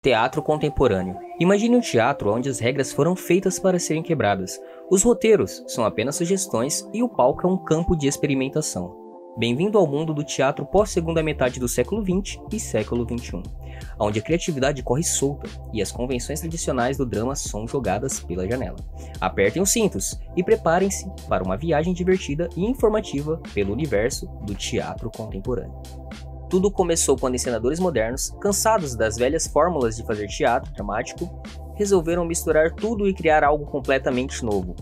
Teatro contemporâneo. Imagine um teatro onde as regras foram feitas para serem quebradas. Os roteiros são apenas sugestões e o palco é um campo de experimentação. Bem-vindo ao mundo do teatro pós-segunda metade do século XX e século XXI, onde a criatividade corre solta e as convenções tradicionais do drama são jogadas pela janela. Apertem os cintos e preparem-se para uma viagem divertida e informativa pelo universo do teatro contemporâneo. Tudo começou quando encenadores modernos, cansados das velhas fórmulas de fazer teatro dramático, resolveram misturar tudo e criar algo completamente novo.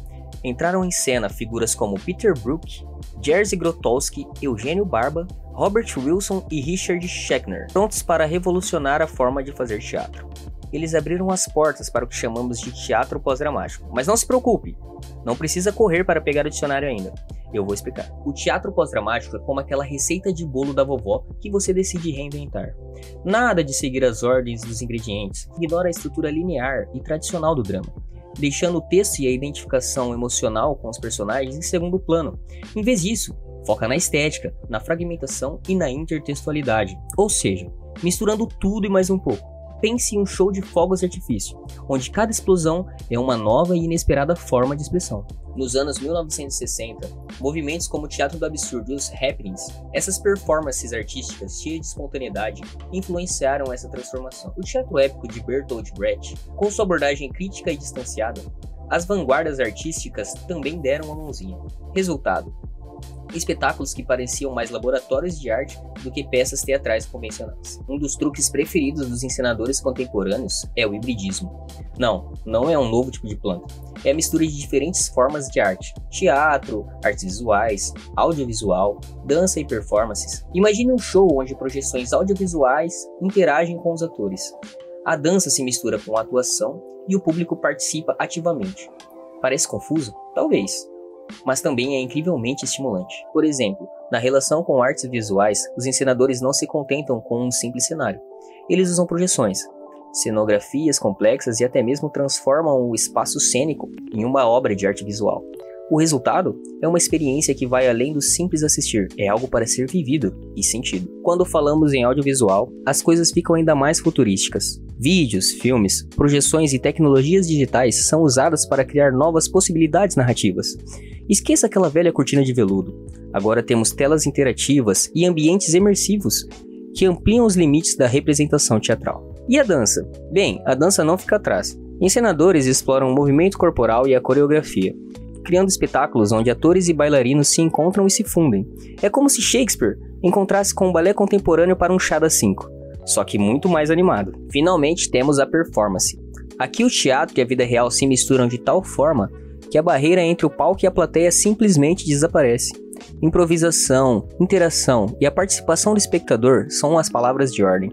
Entraram em cena figuras como Peter Brook, Jerzy Grotowski, Eugênio Barba, Robert Wilson e Richard Schechner, prontos para revolucionar a forma de fazer teatro. Eles abriram as portas para o que chamamos de teatro pós-dramático. Mas não se preocupe, não precisa correr para pegar o dicionário ainda. Eu vou explicar. O teatro pós-dramático é como aquela receita de bolo da vovó que você decide reinventar. Nada de seguir as ordens dos ingredientes, ignora a estrutura linear e tradicional do drama, deixando o texto e a identificação emocional com os personagens em segundo plano. Em vez disso, foca na estética, na fragmentação e na intertextualidade, ou seja, misturando tudo e mais um pouco. Pense em um show de fogos de artifício, onde cada explosão é uma nova e inesperada forma de expressão. Nos anos 1960, movimentos como o teatro do absurdo e os happenings, essas performances artísticas cheias de espontaneidade, influenciaram essa transformação. O teatro épico de Bertolt Brecht, com sua abordagem crítica e distanciada, as vanguardas artísticas também deram uma mãozinha. Resultado: espetáculos que pareciam mais laboratórios de arte do que peças teatrais convencionais. Um dos truques preferidos dos encenadores contemporâneos é o hibridismo. Não é um novo tipo de planta. É a mistura de diferentes formas de arte: teatro, artes visuais, audiovisual, dança e performances. Imagine um show onde projeções audiovisuais interagem com os atores. A dança se mistura com a atuação e o público participa ativamente. Parece confuso? Talvez, mas também é incrivelmente estimulante. Por exemplo, na relação com artes visuais, os encenadores não se contentam com um simples cenário. Eles usam projeções, cenografias complexas e até mesmo transformam o espaço cênico em uma obra de arte visual. O resultado é uma experiência que vai além do simples assistir, é algo para ser vivido e sentido. Quando falamos em audiovisual, as coisas ficam ainda mais futurísticas. Vídeos, filmes, projeções e tecnologias digitais são usadas para criar novas possibilidades narrativas. Esqueça aquela velha cortina de veludo. Agora temos telas interativas e ambientes imersivos que ampliam os limites da representação teatral. E a dança? Bem, a dança não fica atrás. Encenadores exploram o movimento corporal e a coreografia, criando espetáculos onde atores e bailarinos se encontram e se fundem. É como se Shakespeare encontrasse com um balé contemporâneo para um chá das 5, só que muito mais animado. Finalmente temos a performance. Aqui o teatro e a vida real se misturam de tal forma que a barreira entre o palco e a plateia simplesmente desaparece. Improvisação, interação e a participação do espectador são as palavras de ordem.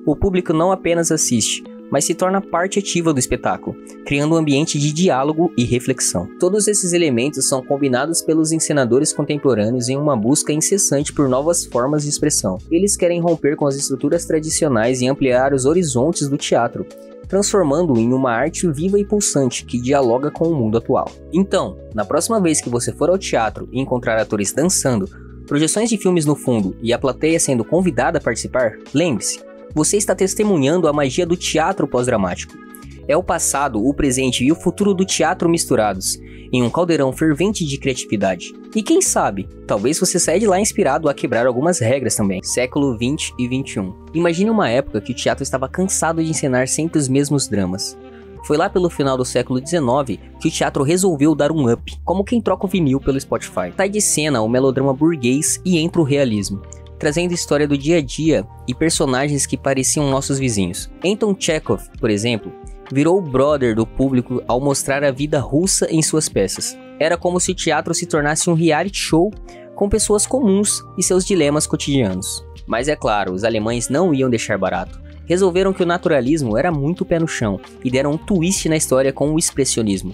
O público não apenas assiste, mas se torna parte ativa do espetáculo, criando um ambiente de diálogo e reflexão. Todos esses elementos são combinados pelos encenadores contemporâneos em uma busca incessante por novas formas de expressão. Eles querem romper com as estruturas tradicionais e ampliar os horizontes do teatro, transformando-o em uma arte viva e pulsante que dialoga com o mundo atual. Então, na próxima vez que você for ao teatro e encontrar atores dançando, projeções de filmes no fundo e a plateia sendo convidada a participar, lembre-se, você está testemunhando a magia do teatro pós-dramático. É o passado, o presente e o futuro do teatro misturados, em um caldeirão fervente de criatividade. E quem sabe, talvez você saia de lá inspirado a quebrar algumas regras também. Século XX e XXI. Imagine uma época que o teatro estava cansado de encenar sempre os mesmos dramas. Foi lá pelo final do século XIX que o teatro resolveu dar um up, como quem troca o vinil pelo Spotify. Sai de cena o melodrama burguês e entra o realismo, trazendo história do dia a dia e personagens que pareciam nossos vizinhos. Anton Chekhov, por exemplo, virou o brother do público ao mostrar a vida russa em suas peças. Era como se o teatro se tornasse um reality show com pessoas comuns e seus dilemas cotidianos. Mas é claro, os alemães não iam deixar barato. Resolveram que o naturalismo era muito pé no chão e deram um twist na história com o expressionismo.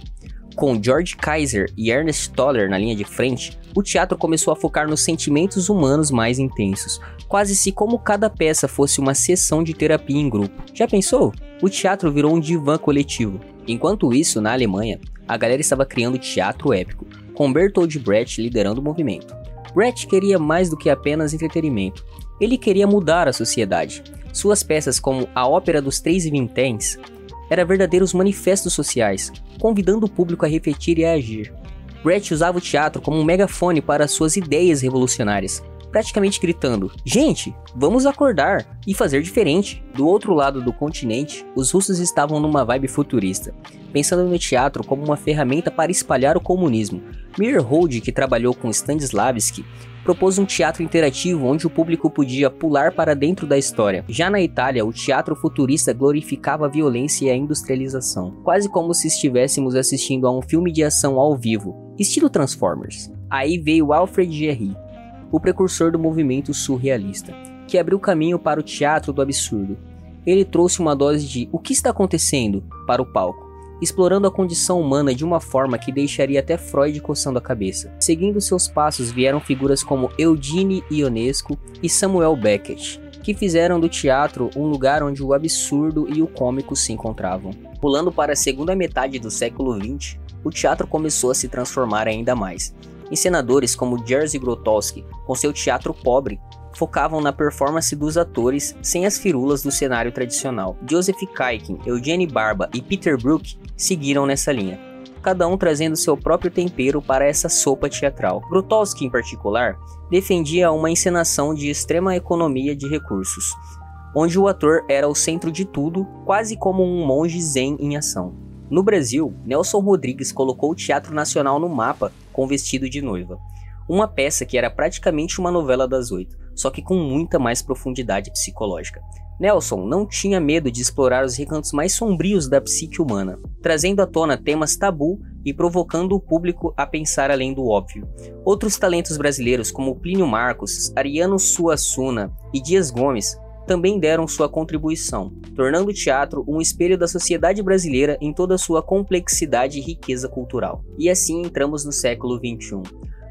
Com George Kaiser e Ernst Toller na linha de frente, o teatro começou a focar nos sentimentos humanos mais intensos, quase se como cada peça fosse uma sessão de terapia em grupo. Já pensou? O teatro virou um divã coletivo. Enquanto isso, na Alemanha, a galera estava criando teatro épico, com Bertolt Brecht liderando o movimento. Brecht queria mais do que apenas entretenimento. Ele queria mudar a sociedade. Suas peças, como a Ópera dos Três Vinténs, eram verdadeiros manifestos sociais, convidando o público a refletir e a agir. Brecht usava o teatro como um megafone para suas ideias revolucionárias, praticamente gritando: "Gente, vamos acordar e fazer diferente." Do outro lado do continente, os russos estavam numa vibe futurista, pensando no teatro como uma ferramenta para espalhar o comunismo. Meyerhold, que trabalhou com Stanislavski, propôs um teatro interativo onde o público podia pular para dentro da história. Já na Itália, o teatro futurista glorificava a violência e a industrialização, quase como se estivéssemos assistindo a um filme de ação ao vivo, estilo Transformers. Aí veio Alfred Jarry, o precursor do movimento surrealista, que abriu caminho para o teatro do absurdo. Ele trouxe uma dose de "o que está acontecendo?" para o palco, explorando a condição humana de uma forma que deixaria até Freud coçando a cabeça. Seguindo seus passos vieram figuras como Eugene Ionesco e Samuel Beckett, que fizeram do teatro um lugar onde o absurdo e o cômico se encontravam. Pulando para a segunda metade do século XX, o teatro começou a se transformar ainda mais. Encenadores como Jerzy Grotowski, com seu teatro pobre, focavam na performance dos atores sem as firulas do cenário tradicional. Joseph Kaikin, Eugene Barba e Peter Brook seguiram nessa linha, cada um trazendo seu próprio tempero para essa sopa teatral. Grotowski, em particular, defendia uma encenação de extrema economia de recursos, onde o ator era o centro de tudo, quase como um monge zen em ação. No Brasil, Nelson Rodrigues colocou o Teatro Nacional no mapa com Vestido de Noiva, uma peça que era praticamente uma novela das 8, só que com muita mais profundidade psicológica. Nelson não tinha medo de explorar os recantos mais sombrios da psique humana, trazendo à tona temas tabu e provocando o público a pensar além do óbvio. Outros talentos brasileiros como Plínio Marcos, Ariano Suassuna e Dias Gomes também deram sua contribuição, tornando o teatro um espelho da sociedade brasileira em toda a sua complexidade e riqueza cultural. E assim entramos no século XXI,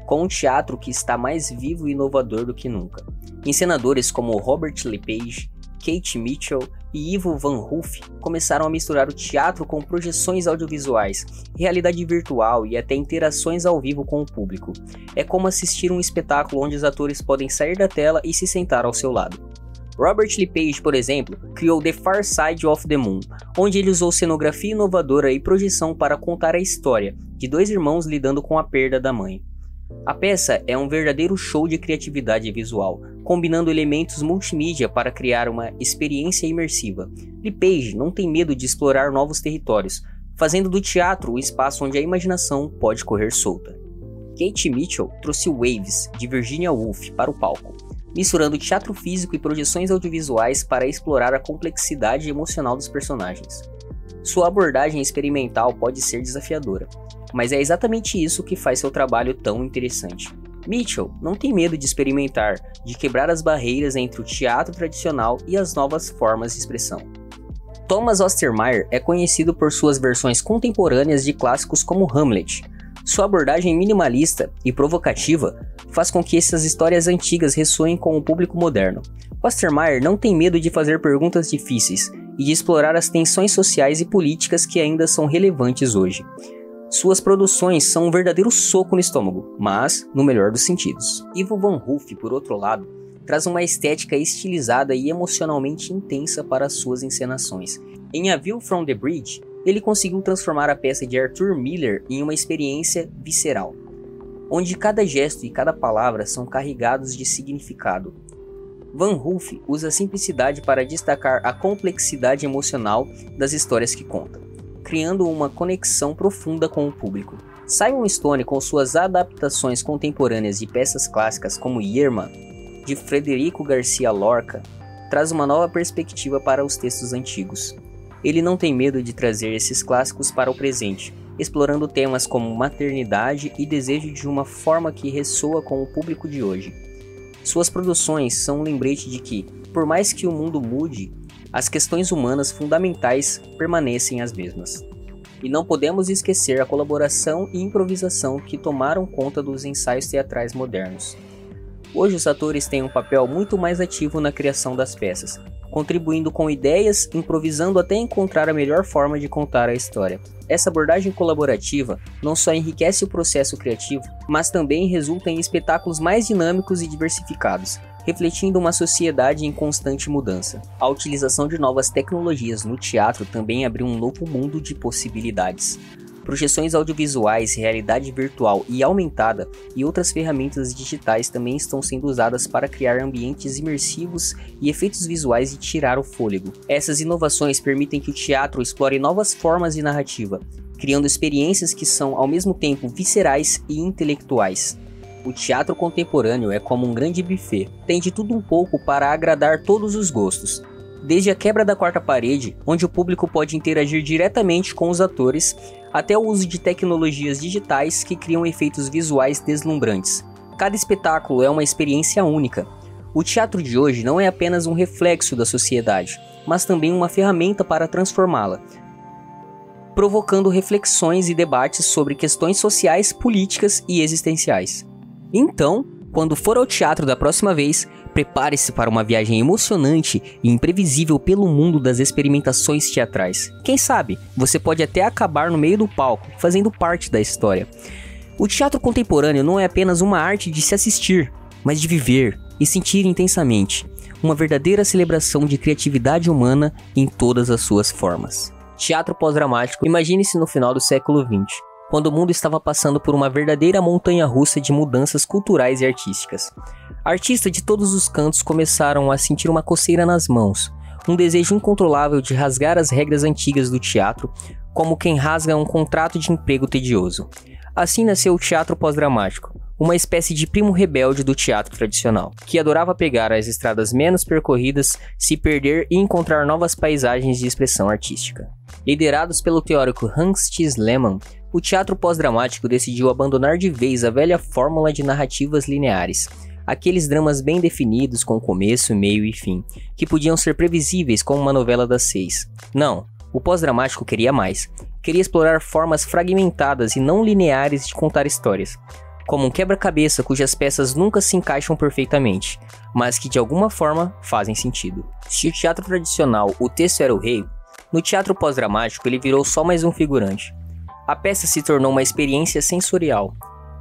com um teatro que está mais vivo e inovador do que nunca. Encenadores como Robert Lepage, Kate Mitchell e Ivo Van Hoof começaram a misturar o teatro com projeções audiovisuais, realidade virtual e até interações ao vivo com o público. É como assistir um espetáculo onde os atores podem sair da tela e se sentar ao seu lado. Robert Lepage, por exemplo, criou The Far Side of the Moon, onde ele usou cenografia inovadora e projeção para contar a história de dois irmãos lidando com a perda da mãe. A peça é um verdadeiro show de criatividade visual, combinando elementos multimídia para criar uma experiência imersiva. Lepage não tem medo de explorar novos territórios, fazendo do teatro o espaço onde a imaginação pode correr solta. Kate Mitchell trouxe Waves, de Virginia Woolf, para o palco, misturando teatro físico e projeções audiovisuais para explorar a complexidade emocional dos personagens. Sua abordagem experimental pode ser desafiadora, mas é exatamente isso que faz seu trabalho tão interessante. Mitchell não tem medo de experimentar, de quebrar as barreiras entre o teatro tradicional e as novas formas de expressão. Thomas Ostermeyer é conhecido por suas versões contemporâneas de clássicos como Hamlet. Sua abordagem minimalista e provocativa faz com que essas histórias antigas ressoem com o público moderno. Ostermeyer não tem medo de fazer perguntas difíceis e de explorar as tensões sociais e políticas que ainda são relevantes hoje. Suas produções são um verdadeiro soco no estômago, mas no melhor dos sentidos. Ivo Van Hoof, por outro lado, traz uma estética estilizada e emocionalmente intensa para suas encenações. Em A View from the Bridge, ele conseguiu transformar a peça de Arthur Miller em uma experiência visceral, onde cada gesto e cada palavra são carregados de significado. Van Hoof usa a simplicidade para destacar a complexidade emocional das histórias que conta, criando uma conexão profunda com o público. Simon Stone, com suas adaptações contemporâneas de peças clássicas como Irma, de Frederico Garcia Lorca, traz uma nova perspectiva para os textos antigos. Ele não tem medo de trazer esses clássicos para o presente, explorando temas como maternidade e desejo de uma forma que ressoa com o público de hoje. Suas produções são um lembrete de que, por mais que o mundo mude, as questões humanas fundamentais permanecem as mesmas. E não podemos esquecer a colaboração e improvisação que tomaram conta dos ensaios teatrais modernos. Hoje os atores têm um papel muito mais ativo na criação das peças, contribuindo com ideias, improvisando até encontrar a melhor forma de contar a história. Essa abordagem colaborativa não só enriquece o processo criativo, mas também resulta em espetáculos mais dinâmicos e diversificados, refletindo uma sociedade em constante mudança. A utilização de novas tecnologias no teatro também abriu um novo mundo de possibilidades. Projeções audiovisuais, realidade virtual e aumentada e outras ferramentas digitais também estão sendo usadas para criar ambientes imersivos e efeitos visuais e tirar o fôlego. Essas inovações permitem que o teatro explore novas formas de narrativa, criando experiências que são ao mesmo tempo viscerais e intelectuais. O teatro contemporâneo é como um grande buffet, tem de tudo um pouco para agradar todos os gostos. Desde a quebra da quarta parede, onde o público pode interagir diretamente com os atores, até o uso de tecnologias digitais que criam efeitos visuais deslumbrantes. Cada espetáculo é uma experiência única. O teatro de hoje não é apenas um reflexo da sociedade, mas também uma ferramenta para transformá-la, provocando reflexões e debates sobre questões sociais, políticas e existenciais. Então, quando for ao teatro da próxima vez, prepare-se para uma viagem emocionante e imprevisível pelo mundo das experimentações teatrais. Quem sabe, você pode até acabar no meio do palco, fazendo parte da história. O teatro contemporâneo não é apenas uma arte de se assistir, mas de viver e sentir intensamente. Uma verdadeira celebração de criatividade humana em todas as suas formas. Teatro pós-dramático, imagine-se no final do século XX. Quando o mundo estava passando por uma verdadeira montanha-russa de mudanças culturais e artísticas. Artistas de todos os cantos começaram a sentir uma coceira nas mãos, um desejo incontrolável de rasgar as regras antigas do teatro, como quem rasga um contrato de emprego tedioso. Assim nasceu o teatro pós-dramático, uma espécie de primo rebelde do teatro tradicional, que adorava pegar as estradas menos percorridas, se perder e encontrar novas paisagens de expressão artística. Liderados pelo teórico Hans Thies Lehmann, o teatro pós-dramático decidiu abandonar de vez a velha fórmula de narrativas lineares, aqueles dramas bem definidos com começo, meio e fim, que podiam ser previsíveis como uma novela das 6. Não, o pós-dramático queria mais. Queria explorar formas fragmentadas e não lineares de contar histórias, como um quebra-cabeça cujas peças nunca se encaixam perfeitamente, mas que de alguma forma fazem sentido. Se o teatro tradicional o texto era o rei, no teatro pós-dramático ele virou só mais um figurante. A peça se tornou uma experiência sensorial,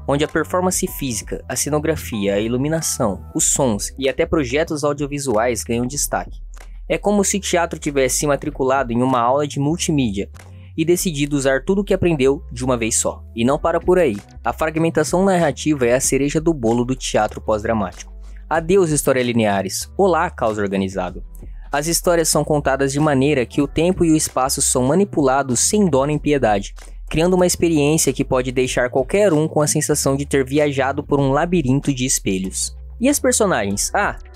onde a performance física, a cenografia, a iluminação, os sons e até projetos audiovisuais ganham destaque. É como se o teatro tivesse se matriculado em uma aula de multimídia e decidido usar tudo o que aprendeu de uma vez só. E não para por aí. A fragmentação narrativa é a cereja do bolo do teatro pós-dramático. Adeus histórias lineares. Olá, caos organizado. As histórias são contadas de maneira que o tempo e o espaço são manipulados sem dó nem piedade, criando uma experiência que pode deixar qualquer um com a sensação de ter viajado por um labirinto de espelhos. E as personagens?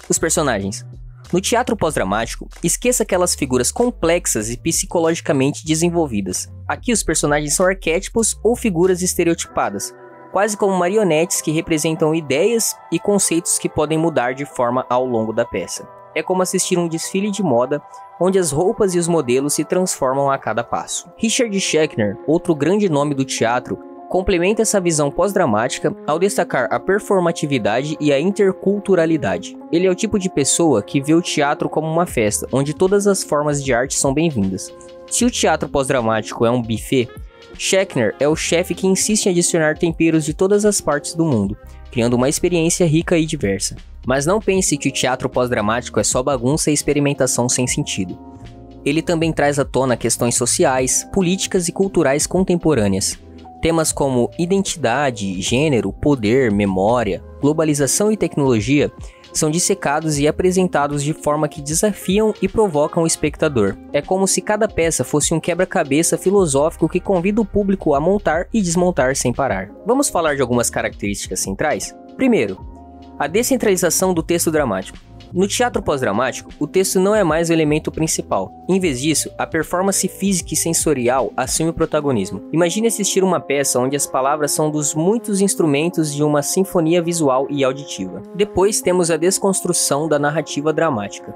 Os personagens. No teatro pós-dramático, esqueça aquelas figuras complexas e psicologicamente desenvolvidas. Aqui os personagens são arquétipos ou figuras estereotipadas, quase como marionetes que representam ideias e conceitos que podem mudar de forma ao longo da peça. É como assistir um desfile de moda, onde as roupas e os modelos se transformam a cada passo. Richard Schechner, outro grande nome do teatro, complementa essa visão pós-dramática ao destacar a performatividade e a interculturalidade. Ele é o tipo de pessoa que vê o teatro como uma festa, onde todas as formas de arte são bem-vindas. Se o teatro pós-dramático é um buffet, Schechner é o chefe que insiste em adicionar temperos de todas as partes do mundo, criando uma experiência rica e diversa. Mas não pense que o teatro pós-dramático é só bagunça e experimentação sem sentido. Ele também traz à tona questões sociais, políticas e culturais contemporâneas. Temas como identidade, gênero, poder, memória, globalização e tecnologia são dissecados e apresentados de forma que desafiam e provocam o espectador. É como se cada peça fosse um quebra-cabeça filosófico que convida o público a montar e desmontar sem parar. Vamos falar de algumas características centrais? Primeiro, a descentralização do texto dramático. No teatro pós-dramático, o texto não é mais o elemento principal. Em vez disso, a performance física e sensorial assume o protagonismo. Imagine assistir uma peça onde as palavras são dos muitos instrumentos de uma sinfonia visual e auditiva. Depois temos a desconstrução da narrativa dramática.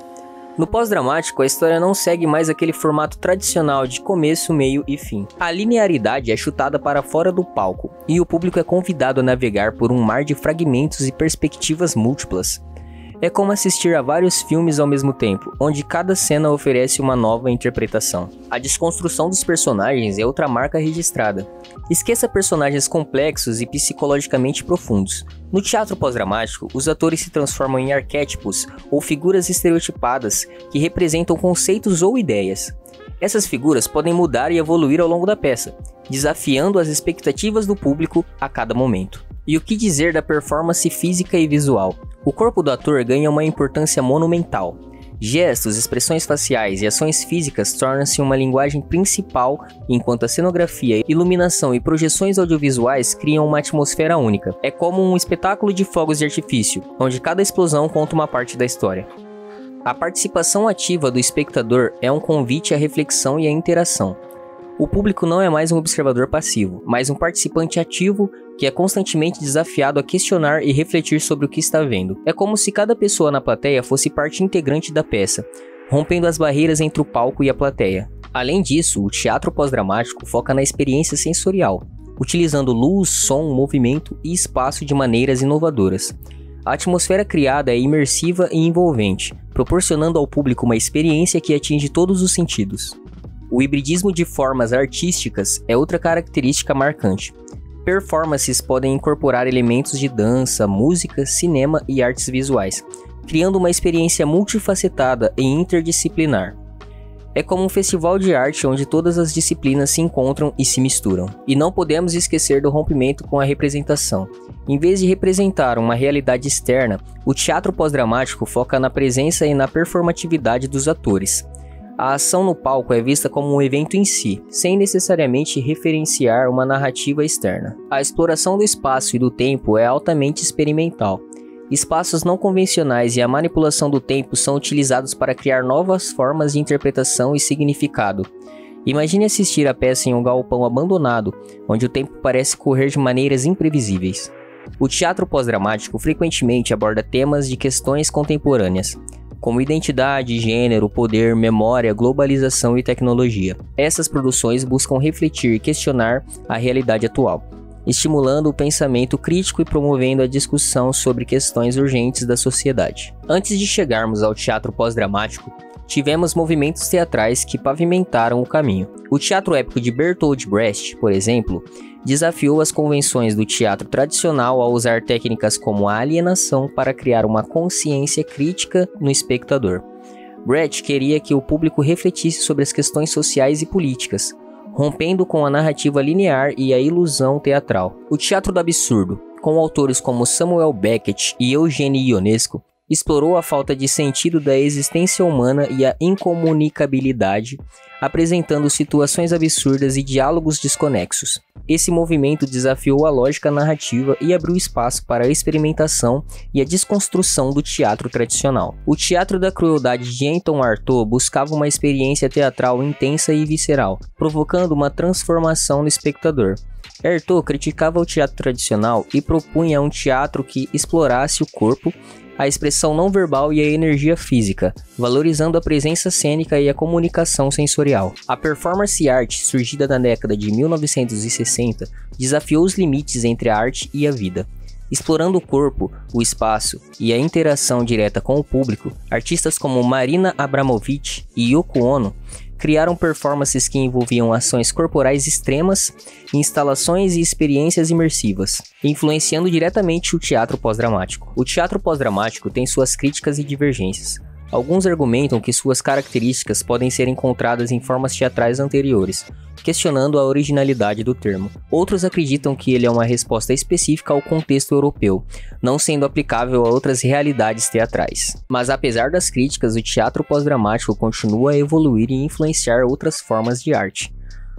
No pós-dramático, a história não segue mais aquele formato tradicional de começo, meio e fim. A linearidade é chutada para fora do palco, e o público é convidado a navegar por um mar de fragmentos e perspectivas múltiplas. É como assistir a vários filmes ao mesmo tempo, onde cada cena oferece uma nova interpretação. A desconstrução dos personagens é outra marca registrada. Esqueça personagens complexos e psicologicamente profundos. No teatro pós-dramático, os atores se transformam em arquétipos ou figuras estereotipadas que representam conceitos ou ideias. Essas figuras podem mudar e evoluir ao longo da peça, desafiando as expectativas do público a cada momento. E o que dizer da performance física e visual? O corpo do ator ganha uma importância monumental. Gestos, expressões faciais e ações físicas tornam-se uma linguagem principal, enquanto a cenografia, iluminação e projeções audiovisuais criam uma atmosfera única. É como um espetáculo de fogos de artifício, onde cada explosão conta uma parte da história. A participação ativa do espectador é um convite à reflexão e à interação. O público não é mais um observador passivo, mas um participante ativo que é constantemente desafiado a questionar e refletir sobre o que está vendo. É como se cada pessoa na plateia fosse parte integrante da peça, rompendo as barreiras entre o palco e a plateia. Além disso, o teatro pós-dramático foca na experiência sensorial, utilizando luz, som, movimento e espaço de maneiras inovadoras. A atmosfera criada é imersiva e envolvente, proporcionando ao público uma experiência que atinge todos os sentidos. O hibridismo de formas artísticas é outra característica marcante. Performances podem incorporar elementos de dança, música, cinema e artes visuais, criando uma experiência multifacetada e interdisciplinar. É como um festival de arte onde todas as disciplinas se encontram e se misturam. E não podemos esquecer do rompimento com a representação. Em vez de representar uma realidade externa, o teatro pós-dramático foca na presença e na performatividade dos atores. A ação no palco é vista como um evento em si, sem necessariamente referenciar uma narrativa externa. A exploração do espaço e do tempo é altamente experimental. Espaços não convencionais e a manipulação do tempo são utilizados para criar novas formas de interpretação e significado. Imagine assistir a peça em um galpão abandonado, onde o tempo parece correr de maneiras imprevisíveis. O teatro pós-dramático frequentemente aborda temas de questões contemporâneas, como identidade, gênero, poder, memória, globalização e tecnologia. Essas produções buscam refletir e questionar a realidade atual, estimulando o pensamento crítico e promovendo a discussão sobre questões urgentes da sociedade. Antes de chegarmos ao teatro pós-dramático, tivemos movimentos teatrais que pavimentaram o caminho. O teatro épico de Bertolt Brecht, por exemplo, desafiou as convenções do teatro tradicional ao usar técnicas como a alienação para criar uma consciência crítica no espectador. Brecht queria que o público refletisse sobre as questões sociais e políticas, rompendo com a narrativa linear e a ilusão teatral. O teatro do absurdo, com autores como Samuel Beckett e Eugene Ionesco, explorou a falta de sentido da existência humana e a incomunicabilidade, apresentando situações absurdas e diálogos desconexos. Esse movimento desafiou a lógica narrativa e abriu espaço para a experimentação e a desconstrução do teatro tradicional. O teatro da crueldade de Anton Artaud buscava uma experiência teatral intensa e visceral, provocando uma transformação no espectador. Artaud criticava o teatro tradicional e propunha um teatro que explorasse o corpo, a expressão não verbal e a energia física, valorizando a presença cênica e a comunicação sensorial. A performance art, surgida na década de 1960, desafiou os limites entre a arte e a vida. Explorando o corpo, o espaço e a interação direta com o público, artistas como Marina Abramović e Yoko Ono criaram performances que envolviam ações corporais extremas, instalações e experiências imersivas, influenciando diretamente o teatro pós-dramático. O teatro pós-dramático tem suas críticas e divergências. Alguns argumentam que suas características podem ser encontradas em formas teatrais anteriores, questionando a originalidade do termo. Outros acreditam que ele é uma resposta específica ao contexto europeu, não sendo aplicável a outras realidades teatrais. Mas apesar das críticas, o teatro pós-dramático continua a evoluir e influenciar outras formas de arte.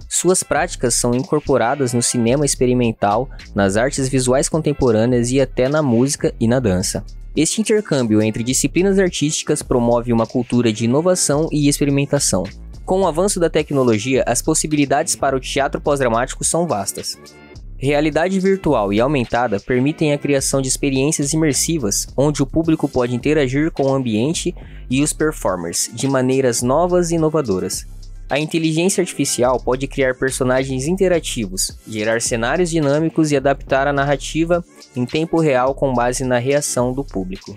Suas práticas são incorporadas no cinema experimental, nas artes visuais contemporâneas e até na música e na dança. Este intercâmbio entre disciplinas artísticas promove uma cultura de inovação e experimentação. Com o avanço da tecnologia, as possibilidades para o teatro pós-dramático são vastas. Realidade virtual e aumentada permitem a criação de experiências imersivas, onde o público pode interagir com o ambiente e os performers de maneiras novas e inovadoras. A inteligência artificial pode criar personagens interativos, gerar cenários dinâmicos e adaptar a narrativa em tempo real com base na reação do público.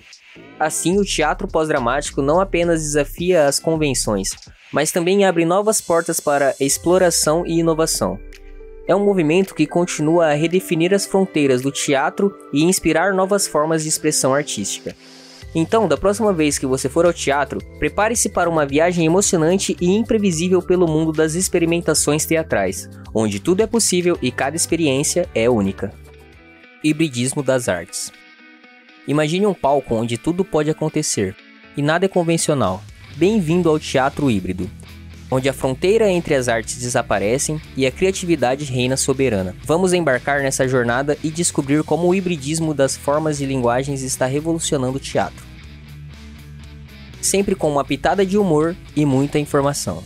Assim, o teatro pós-dramático não apenas desafia as convenções, mas também abre novas portas para exploração e inovação. É um movimento que continua a redefinir as fronteiras do teatro e inspirar novas formas de expressão artística. Então, da próxima vez que você for ao teatro, prepare-se para uma viagem emocionante e imprevisível pelo mundo das experimentações teatrais, onde tudo é possível e cada experiência é única. Hibridismo das artes. Imagine um palco onde tudo pode acontecer, e nada é convencional. Bem-vindo ao teatro híbrido, onde a fronteira entre as artes desaparecem e a criatividade reina soberana. Vamos embarcar nessa jornada e descobrir como o hibridismo das formas de linguagens está revolucionando o teatro. Sempre com uma pitada de humor e muita informação.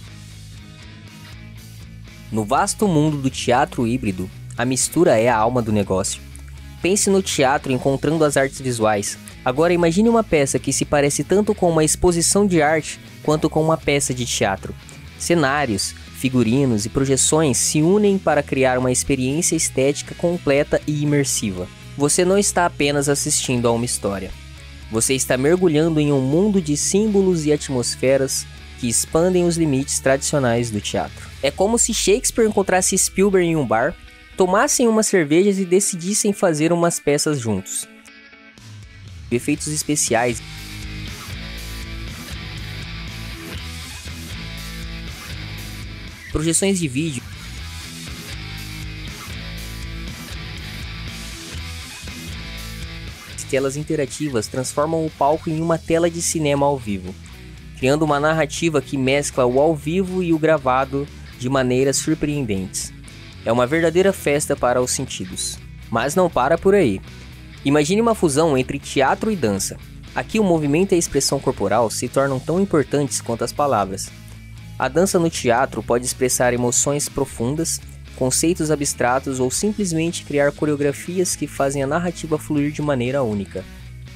No vasto mundo do teatro híbrido, a mistura é a alma do negócio. Pense no teatro encontrando as artes visuais. Agora imagine uma peça que se parece tanto com uma exposição de arte quanto com uma peça de teatro. Cenários, figurinos e projeções se unem para criar uma experiência estética completa e imersiva. Você não está apenas assistindo a uma história. Você está mergulhando em um mundo de símbolos e atmosferas que expandem os limites tradicionais do teatro. É como se Shakespeare encontrasse Spielberg em um bar, tomassem umas cervejas e decidissem fazer umas peças juntos. Efeitos especiais, projeções de vídeo, telas interativas transformam o palco em uma tela de cinema ao vivo, criando uma narrativa que mescla o ao vivo e o gravado de maneiras surpreendentes. É uma verdadeira festa para os sentidos. Mas não para por aí. Imagine uma fusão entre teatro e dança. Aqui o movimento e a expressão corporal se tornam tão importantes quanto as palavras. A dança no teatro pode expressar emoções profundas, conceitos abstratos ou simplesmente criar coreografias que fazem a narrativa fluir de maneira única.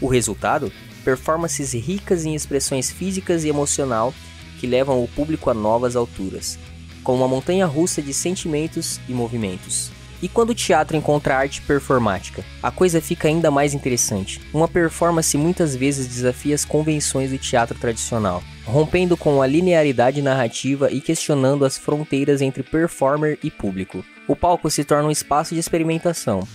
O resultado? Performances ricas em expressões físicas e emocional que levam o público a novas alturas, com uma montanha-russa de sentimentos e movimentos. E quando o teatro encontra arte performática, a coisa fica ainda mais interessante. Uma performance muitas vezes desafia as convenções do teatro tradicional, rompendo com a linearidade narrativa e questionando as fronteiras entre performer e público. O palco se torna um espaço de experimentação,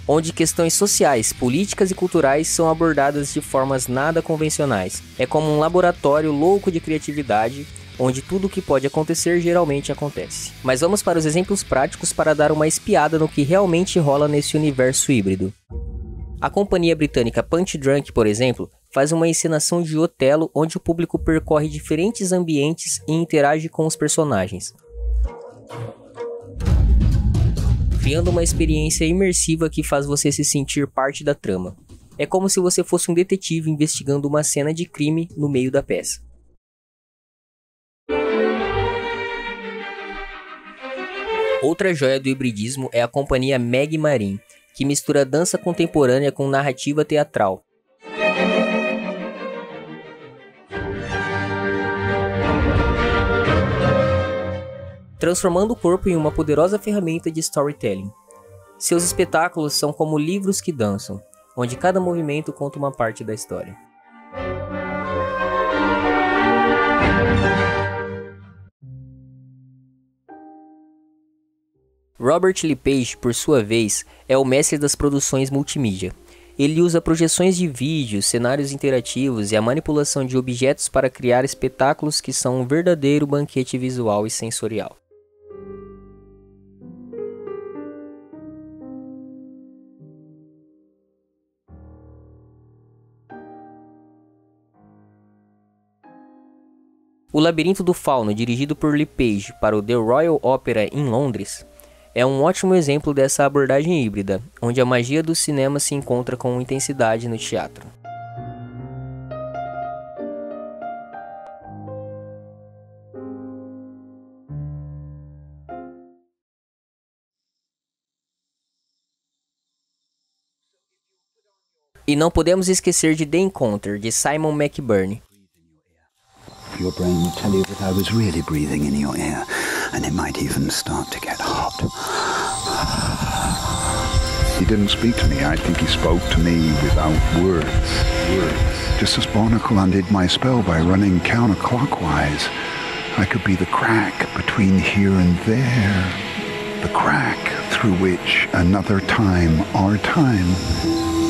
onde questões sociais, políticas e culturais são abordadas de formas nada convencionais. É como um laboratório louco de criatividade, onde tudo o que pode acontecer geralmente acontece. Mas vamos para os exemplos práticos para dar uma espiada no que realmente rola nesse universo híbrido. A companhia britânica Punch Drunk, por exemplo, faz uma encenação de Otelo onde o público percorre diferentes ambientes e interage com os personagens, criando uma experiência imersiva que faz você se sentir parte da trama. É como se você fosse um detetive investigando uma cena de crime no meio da peça. Outra joia do hibridismo é a companhia Meg Marin, que mistura dança contemporânea com narrativa teatral. Transformando o corpo em uma poderosa ferramenta de storytelling. Seus espetáculos são como livros que dançam, onde cada movimento conta uma parte da história. Robert Lepage, por sua vez, é o mestre das produções multimídia. Ele usa projeções de vídeo, cenários interativos e a manipulação de objetos para criar espetáculos que são um verdadeiro banquete visual e sensorial. O Labirinto do Fauno, dirigido por Lepage para o The Royal Opera em Londres, é um ótimo exemplo dessa abordagem híbrida, onde a magia do cinema se encontra com intensidade no teatro. E não podemos esquecer de The Encounter, de Simon McBurney. Your brain would tell you that I was really breathing in your ear, and it might even start to get hot. He didn't speak to me. I think he spoke to me without words. Just as Barnacle undid my spell by running counterclockwise, I could be the crack between here and there. The crack through which another time, our time,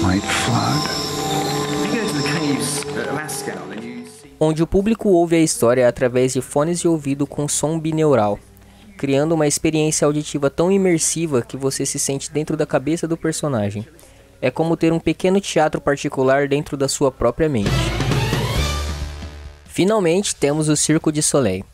might flood. You go to the caves at Lascaux and you see... Onde o público ouve a história através de fones de ouvido com som bineural, criando uma experiência auditiva tão imersiva que você se sente dentro da cabeça do personagem. É como ter um pequeno teatro particular dentro da sua própria mente. Finalmente temos o Cirque du Soleil.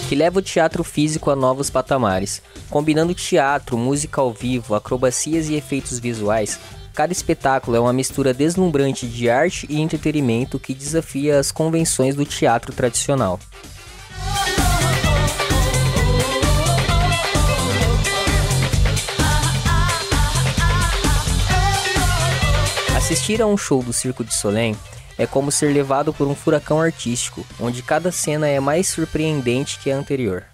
Que leva o teatro físico a novos patamares. Combinando teatro, música ao vivo, acrobacias e efeitos visuais, cada espetáculo é uma mistura deslumbrante de arte e entretenimento que desafia as convenções do teatro tradicional. Assistir a um show do Cirque du Soleil é como ser levado por um furacão artístico, onde cada cena é mais surpreendente que a anterior.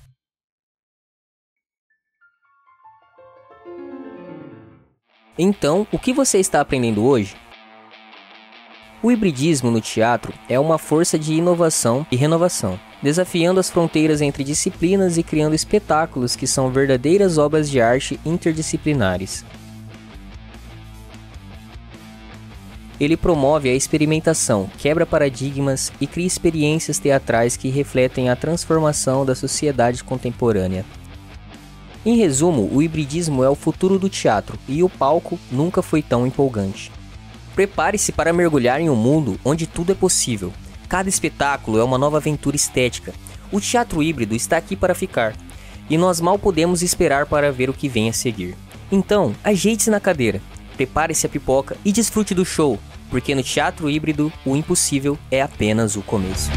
Então, o que você está aprendendo hoje? O hibridismo no teatro é uma força de inovação e renovação, desafiando as fronteiras entre disciplinas e criando espetáculos que são verdadeiras obras de arte interdisciplinares. Ele promove a experimentação, quebra paradigmas e cria experiências teatrais que refletem a transformação da sociedade contemporânea. Em resumo, o hibridismo é o futuro do teatro e o palco nunca foi tão empolgante. Prepare-se para mergulhar em um mundo onde tudo é possível. Cada espetáculo é uma nova aventura estética. O teatro híbrido está aqui para ficar, e nós mal podemos esperar para ver o que vem a seguir. Então, ajeite-se na cadeira. Prepare-se a pipoca e desfrute do show, porque no teatro híbrido, o impossível é apenas o começo.